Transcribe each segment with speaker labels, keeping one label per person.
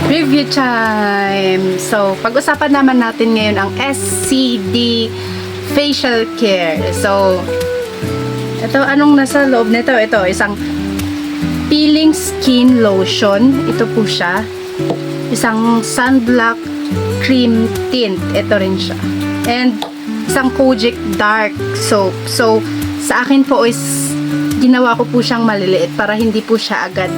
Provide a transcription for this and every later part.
Speaker 1: Review time! So, pag-usapan naman natin ngayon ang SCD Facial Care. So, ito, anong nasa loob nito? Ito, isang peeling skin lotion. Ito po siya. Isang sunblock cream tint. Ito rin siya. And, isang Kojic dark soap. So, sa akin po is ginawa ko po siyang maliliit para hindi po siya agad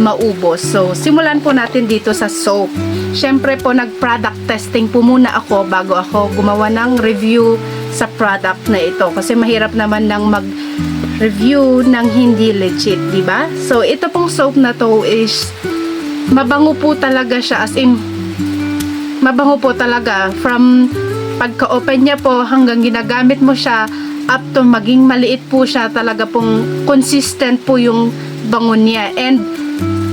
Speaker 1: maubos. So, simulan po natin dito sa soap. Syempre po, nag-product testing po muna ako bago ako gumawa ng review sa product na ito. Kasi mahirap naman nang mag-review ng hindi legit, di ba? So, ito pong soap na to is mabango po talaga siya. As in, mabango po talaga. From pagka-open niya po hanggang ginagamit mo siya up to maging maliit po siya, talaga pong consistent po yung bango niya. And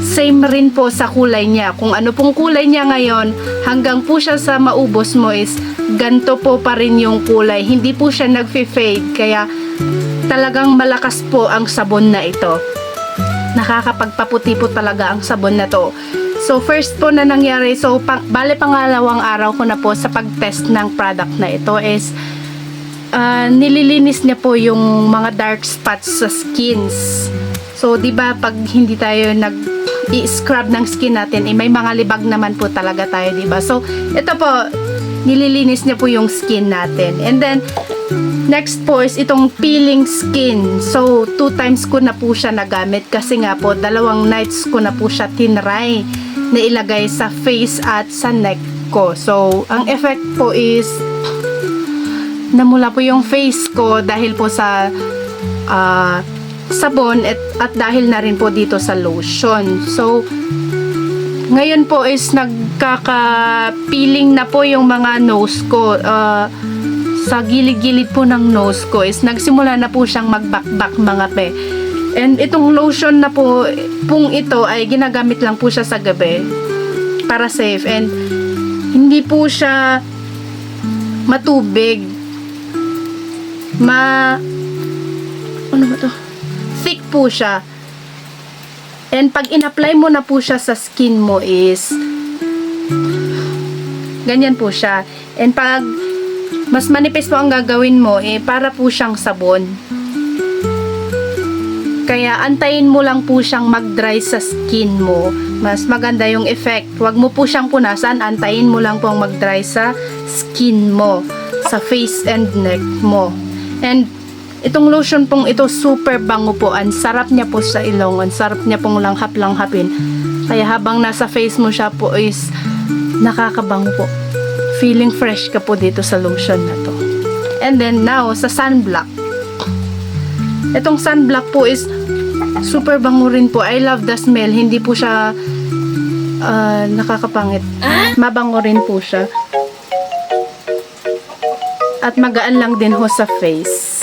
Speaker 1: same rin po sa kulay niya. Kung ano pong kulay niya ngayon, hanggang po siya sa maubos mo is ganto po pa rin yung kulay. Hindi po siya nagfe-fade. Kaya talagang malakas po ang sabon na ito. Nakakapagpaputi po talaga ang sabon na to. So first po na nangyari, so bale pangalawang araw ko na po sa pag-test ng product na ito is nililinis niya po yung mga dark spots sa skins. So, di ba pag hindi tayo i-scrub ng skin natin, may mga libag naman po talaga tayo, di ba? So, ito po, nililinis niya po yung skin natin. And then, next po is itong peeling skin. So, 2 times ko na po siya nagamit kasi nga po, 2 nights ko na po siya tinry na ilagay sa face at sa neck ko. So, ang effect po is namula po yung face ko dahil po sa sabon at dahil na rin po dito sa lotion. So, ngayon po is nagkaka-peeling na po yung mga nose ko. Sa gilid-gilid po ng nose ko is nagsimula na po siyang magbakbak mga pe. And itong lotion na po pong ito ay ginagamit lang po siya sa gabi para safe. And hindi po siya matubig. Ano ba to? Thick po siya. And pag in-apply mo na po siya sa skin mo is ganyan po siya. And pag mas manipis po ang gagawin mo, para po siyang sabon. Kaya antayin mo lang po siyang mag-dry sa skin mo. Mas maganda yung effect. Huwag mo po siyang punasan, antayin mo lang pong mag-dry sa skin mo, sa face and neck mo. And itong lotion pong ito, super bango po. Ang sarap niya po sa ilong. Ang sarap niya pong langhap-langhapin. Kaya habang nasa face mo siya po is nakakabango po. Feeling fresh ka po dito sa lotion na to. And then now, sa sunblock. Itong sunblock po is super bango rin po. I love the smell. Hindi po siya nakakapangit. Mabango rin po siya. At magaan lang din ho sa face.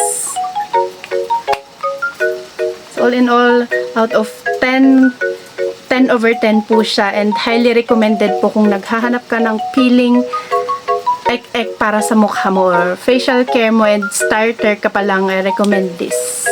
Speaker 1: So, all in all, out of 10 over 10 po siya. And highly recommended po kung naghahanap ka ng peeling ek para sa mukha mo or facial care mo and starter ka pa lang, I recommend this.